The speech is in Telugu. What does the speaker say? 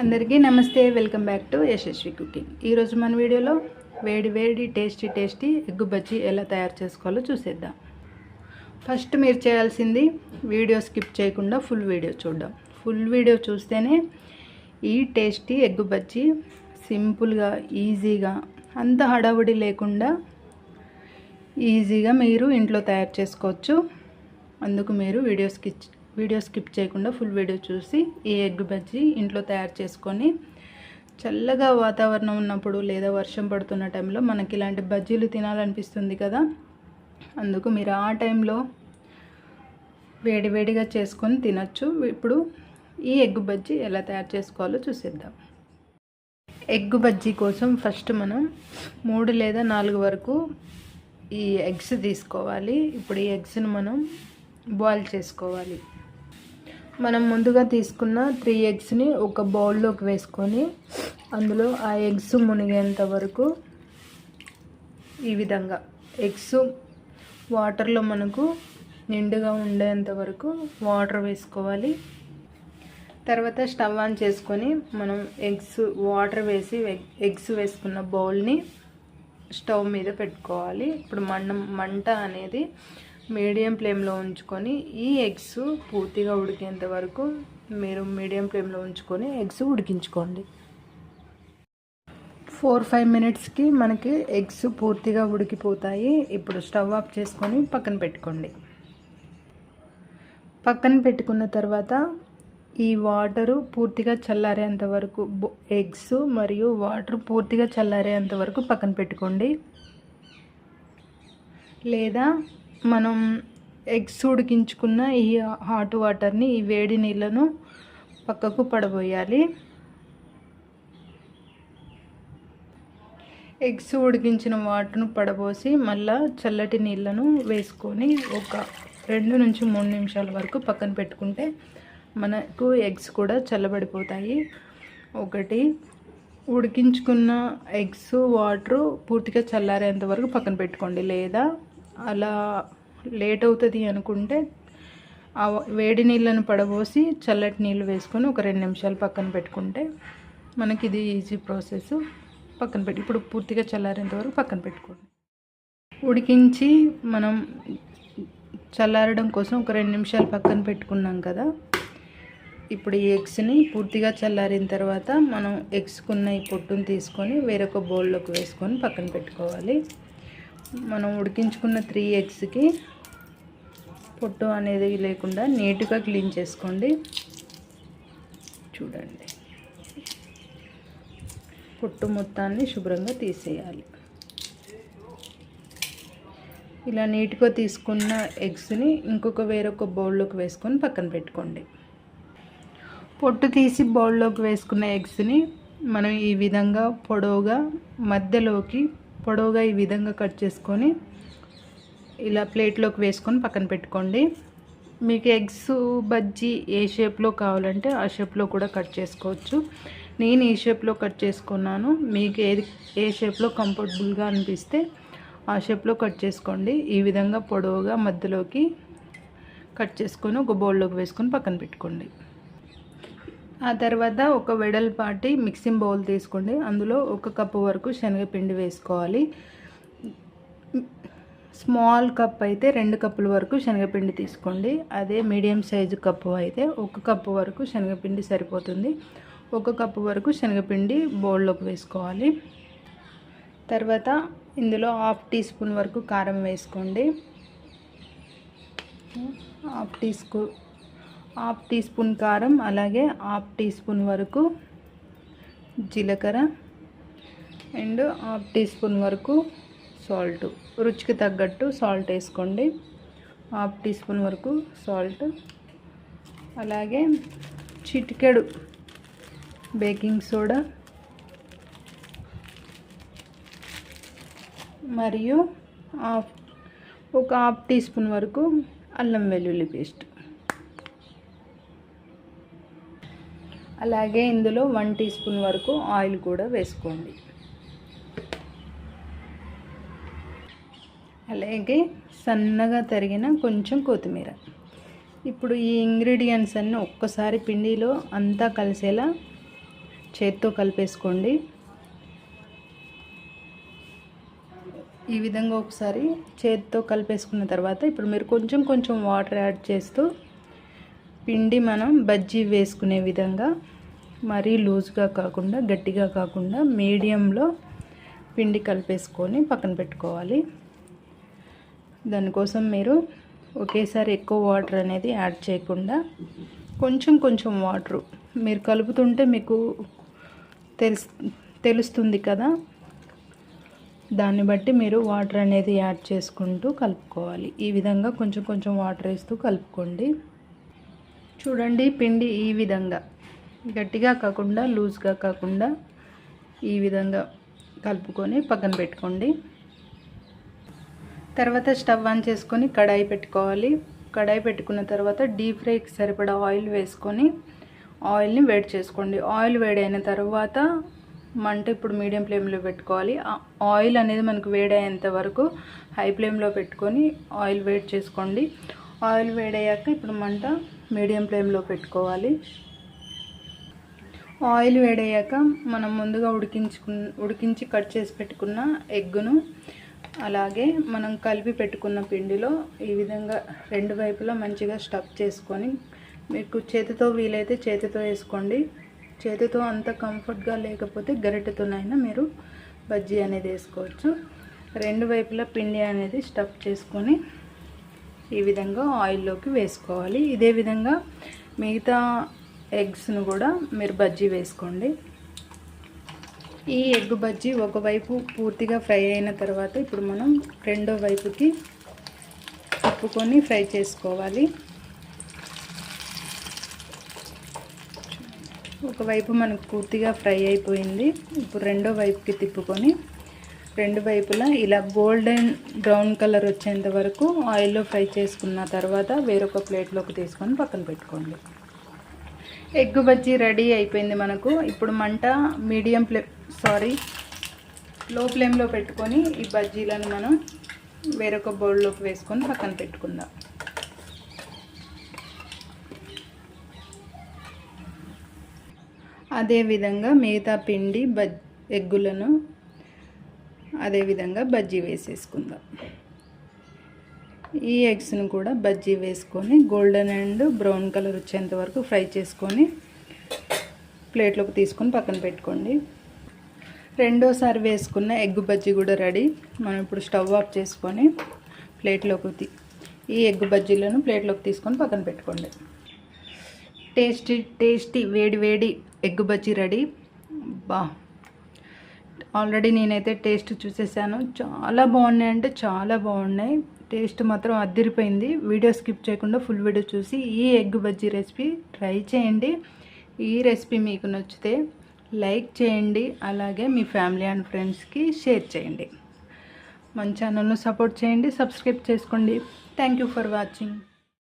అందరికీ నమస్తే, welcome back to Yashasvi cooking. ఈరోజు మన వీడియోలో వేడి టేస్టీ ఎగ్గు బజ్జీ ఎలా తయారు చేసుకోవాలో చూసేద్దాం. ఫస్ట్ మీరు చేయాల్సింది వీడియో స్కిప్ చేయకుండా ఫుల్ వీడియో చూడడం. ఫుల్ వీడియో చూస్తేనే ఈ టేస్టీ ఎగ్గు బజ్జీ సింపుల్గా, ఈజీగా, అంత హడావుడి లేకుండా ఈజీగా మీరు ఇంట్లో తయారు చేసుకోవచ్చు. అందుకు మీరు వీడియో స్కిప్ చేయకుండా ఫుల్ వీడియో చూసి ఈ ఎగ్ బజ్జీ ఇంట్లో తయారు చేసుకొని, చల్లగా వాతావరణం ఉన్నప్పుడు లేదా వర్షం పడుతున్న టైంలో మనకి ఇలాంటి బజ్జీలు తినాలనిపిస్తుంది కదా. అందుకు మీరు ఆ టైంలో వేడిగా చేసుకొని తినచ్చు. ఇప్పుడు ఈ ఎగ్ బజ్జీ ఎలా తయారు చేసుకోవాలో చూసేద్దాం. ఎగ్ బజ్జీ కోసం ఫస్ట్ మనం 3 లేదా 4 వరకు ఈ ఎగ్స్ తీసుకోవాలి. ఇప్పుడు ఈ ఎగ్స్ని మనం బాయిల్ చేసుకోవాలి. మనం ముందుగా తీసుకున్న 3 ఎగ్స్ని ఒక బౌల్లోకి వేసుకొని అందులో ఆ ఎగ్స్ మునిగేంత వరకు ఈ విధంగా ఎగ్స్ వాటర్లో మనకు నిండుగా ఉండేంత వరకు వాటర్ వేసుకోవాలి. తర్వాత స్టవ్ ఆన్ చేసుకొని మనం వాటర్ వేసి ఎగ్స్ వేసుకున్న బౌల్ని స్టవ్ మీద పెట్టుకోవాలి. ఇప్పుడు మంట అనేది మీడియం ఫ్లేమ్లో ఉంచుకొని ఈ ఎగ్స్ పూర్తిగా ఉడికేంత వరకు మీరు మీడియం ఫ్లేమ్లో ఉంచుకొని ఎగ్స్ ఉడికించుకోండి. 4-5 మినిట్స్కి మనకి ఎగ్స్ పూర్తిగా ఉడికిపోతాయి. ఇప్పుడు స్టవ్ ఆఫ్ చేసుకొని పక్కన పెట్టుకోండి. పక్కన పెట్టుకున్న తర్వాత ఈ వాటరు పూర్తిగా చల్లారేంత వరకు, ఎగ్స్ మరియు వాటర్ పూర్తిగా చల్లారేంత వరకు పక్కన పెట్టుకోండి. లేదా మనం ఎగ్స్ ఉడికించుకున్న ఈ హాట్ వాటర్ని, ఈ వేడి నీళ్ళను పక్కకు పడబోయాలి. ఎగ్స్ ఉడికించిన వాటర్ను పడబోసి మళ్ళీ చల్లటి నీళ్ళను వేసుకొని ఒక 2 నుంచి 3 నిమిషాల వరకు పక్కన పెట్టుకుంటే మనకు ఎగ్స్ కూడా చల్లబడిపోతాయి. ఒకటి ఉడికించుకున్న ఎగ్స్ వాటర్ పూర్తిగా చల్లారేంత వరకు పక్కన పెట్టుకోండి. లేదా అలా లేట్ అవుతుంది అనుకుంటే ఆ వేడి నీళ్ళను పడబోసి చల్లటి నీళ్ళు వేసుకొని ఒక 2 నిమిషాలు పక్కన పెట్టుకుంటే మనకి ఇది ఈజీ ప్రాసెస్. పక్కన పెట్టి ఇప్పుడు పూర్తిగా చల్లారేంత వరకు పక్కన పెట్టుకోండి. ఉడికించి మనం చల్లారడం కోసం ఒక 2 నిమిషాలు పక్కన పెట్టుకున్నాం కదా. ఇప్పుడు ఈ ఎగ్స్ని పూర్తిగా చల్లారిన తర్వాత మనం ఎగ్స్కున్న ఈ పొట్టును తీసుకొని వేరొక బౌల్లోకి వేసుకొని పక్కన పెట్టుకోవాలి. మనం ఉడికించుకున్న 3 ఎగ్స్కి పొట్టు అనేది లేకుండా నీట్గా క్లీన్ చేసుకోండి. చూడండి, పొట్టు మొత్తాన్ని శుభ్రంగా తీసేయాలి. ఇలా నీట్గా తీసుకున్న ఎగ్స్ని వేరొక బౌల్లోకి వేసుకొని పక్కన పెట్టుకోండి. పొట్టు తీసి బౌల్లోకి వేసుకున్న ఎగ్స్ని మనం ఈ విధంగా పొడవుగా ఈ విధంగా కట్ చేసుకొని ఇలా ప్లేట్లోకి వేసుకొని పక్కన పెట్టుకోండి. మీకు ఎగ్స్ బజ్జీ ఏ షేప్లో కావాలంటే ఆ షేప్లో కూడా కట్ చేసుకోవచ్చు. నేను ఈ షేప్లో కట్ చేసుకున్నాను. మీకు ఏ షేప్లో కంఫర్టబుల్గా అనిపిస్తే ఆ షేప్లో కట్ చేసుకోండి. ఈ విధంగా పొడవుగా మధ్యలోకి కట్ చేసుకొని ఒక బౌల్లోకి వేసుకొని పక్కన పెట్టుకోండి. ఆ తర్వాత ఒక వెడల్పాటి మిక్సింగ్ బౌల్ తీసుకోండి. అందులో 1 కప్పు వరకు శనగపిండి వేసుకోవాలి. స్మాల్ కప్ అయితే 2 కప్పుల వరకు శనగపిండి తీసుకోండి. అదే మీడియం సైజు కప్పు అయితే 1 కప్పు వరకు శనగపిండి సరిపోతుంది. 1 కప్పు వరకు శనగపిండి బౌల్లోకి వేసుకోవాలి. తర్వాత ఇందులో 1/2 టీ స్పూన్ వరకు కారం వేసుకోండి. 1/2 టీ స్పూన్ కారం, అలాగే 1/2 టీ స్పూన్ వరకు జీలకర్ర అండ్ 1/2 టీ స్పూన్ వరకు సాల్ట్. రుచికి తగ్గట్టు సాల్ట్ వేసుకోండి. 1/2 టీ స్పూన్ వరకు సాల్ట్, అలాగే చిటికెడు బేకింగ్ సోడా మరియు ఒక 1/2 టీ స్పూన్ వరకు అల్లం వెల్లుల్లి పేస్ట్. అలాగే ఇందులో 1 టీ స్పూన్ వరకు ఆయిల్ కూడా వేసుకోండి. అలాగే సన్నగా తరిగిన కొంచెం కొత్తిమీర. ఇప్పుడు ఈ ఇంగ్రీడియంట్స్ అన్నీ ఒక్కసారి పిండిలో అంతా కలిసేలా చేత్తో కలిపేసుకోండి. ఈ విధంగా ఒకసారి చేత్తో కలిపేసుకున్న తర్వాత ఇప్పుడు మీరు కొంచెం కొంచెం వాటర్ యాడ్ చేస్తూ పిండి మనం బజ్జీ వేసుకునే విధంగా మరీ లూజ్గా కాకుండా గట్టిగా కాకుండా మీడియంలో పిండి కలిపేసుకొని పక్కన పెట్టుకోవాలి. దానికోసం మీరు ఒకేసారి ఎక్కువ వాటర్ అనేది యాడ్ చేయకుండా కొంచెం కొంచెం వాటర్ మీరు కలుపుతుంటే మీకు తెలుస్తుంది కదా, దాన్ని బట్టి మీరు వాటర్ అనేది యాడ్ చేసుకుంటూ కలుపుకోవాలి. ఈ విధంగా కొంచెం కొంచెం వాటర్ వేస్తూ కలుపుకోండి. చూడండి, పిండి ఈ విధంగా గట్టిగా కాకుండా లూజ్గా కాకుండా ఈ విధంగా కలుపుకొని పక్కన పెట్టుకోండి. తర్వాత స్టవ్ ఆన్ చేసుకొని కడాయి పెట్టుకోవాలి. కడాయి పెట్టుకున్న తర్వాత డీప్ ఫ్రైకి సరిపడా ఆయిల్ వేసుకొని ఆయిల్ని వేడి చేసుకోండి. ఆయిల్ వేడైన తర్వాత మంట ఇప్పుడు మీడియం ఫ్లేమ్లో పెట్టుకోవాలి. ఆయిల్ అనేది మనకు వేడయ్యేంత వరకు హై ఫ్లేమ్లో పెట్టుకొని ఆయిల్ వేడి చేసుకోండి. ఆయిల్ వేడయ్యాక ఇప్పుడు మంట మీడియం ఫ్లేమ్లో పెట్టుకోవాలి. ఆయిల్ వేడయ్యాక మనం ముందుగా ఉడికించి కట్ చేసి పెట్టుకున్న ఎగ్గును అలాగే మనం కలిపి పెట్టుకున్న పిండిలో ఈ విధంగా రెండు వైపులా మంచిగా స్టఫ్ చేసుకొని, మీకు చేతితో వీలైతే చేతితో వేసుకోండి. చేతితో అంత కంఫర్ట్గా లేకపోతే గరిటెతోనైనా మీరు బజ్జీ అనేది వేసుకోవచ్చు. రెండు వైపులా పిండి అనేది స్టఫ్ చేసుకొని ఈ విధంగా ఆయిల్లోకి వేసుకోవాలి. ఇదే విధంగా మిగతా ఎగ్స్ను కూడా మీరు బజ్జీ వేసుకోండి. ఈ ఎగ్ బజ్జీ ఒకవైపు పూర్తిగా ఫ్రై అయిన తర్వాత ఇప్పుడు మనం రెండో వైపుకి తిప్పుకొని ఫ్రై చేసుకోవాలి. ఒకవైపు మనకు పూర్తిగా ఫ్రై అయిపోయింది. ఇప్పుడు రెండో వైపుకి తిప్పుకొని రెండు వైపులా ఇలా గోల్డెన్ బ్రౌన్ కలర్ వచ్చేంత వరకు ఆయిల్లో ఫ్రై చేసుకున్న తర్వాత వేరొక ప్లేట్లోకి తీసుకొని పక్కన పెట్టుకోండి. ఎగ్ బజ్జీ రెడీ అయిపోయింది మనకు. ఇప్పుడు మంట లో ఫ్లేమ్లో పెట్టుకొని ఈ బజ్జీలను మనం వేరొక బౌల్లోకి వేసుకొని పక్కన పెట్టుకుందాం. అదేవిధంగా మిగతా పిండి ఎగ్గులను అదేవిధంగా బజ్జీ వేసేసుకుందాం. ఈ ఎగ్స్ను కూడా బజ్జీ వేసుకొని గోల్డెన్ అండ్ బ్రౌన్ కలర్ వచ్చేంత వరకు ఫ్రై చేసుకొని ప్లేట్లోకి తీసుకొని పక్కన పెట్టుకోండి. రెండోసారి వేసుకున్న ఎగ్ బజ్జీ కూడా రెడీ. మనం ఇప్పుడు స్టవ్ ఆఫ్ చేసుకొని ఈ ఎగ్ బజ్జీలను ప్లేట్లోకి తీసుకొని పక్కన పెట్టుకోండి. టేస్టీ వేడి ఎగ్ బజ్జీ రెడీ. ఆల్రెడీ నేనైతే టేస్ట్ చూసేసాను. చాలా బాగున్నాయి, అంటే చాలా బాగున్నాయి. టేస్ట్ మాత్రం అదిరిపోయింది. వీడియో స్కిప్ చేయకుండా ఫుల్ వీడియో చూసి ఈ ఎగ్ బజ్జీ రెసిపీ ట్రై చేయండి. ఈ రెసిపీ మీకు నచ్చితే లైక్ చేయండి, అలాగే మీ ఫ్యామిలీ అండ్ ఫ్రెండ్స్కి షేర్ చేయండి. మన ఛానల్ను సపోర్ట్ చేయండి, సబ్స్క్రైబ్ చేసుకోండి. Thank you for watching.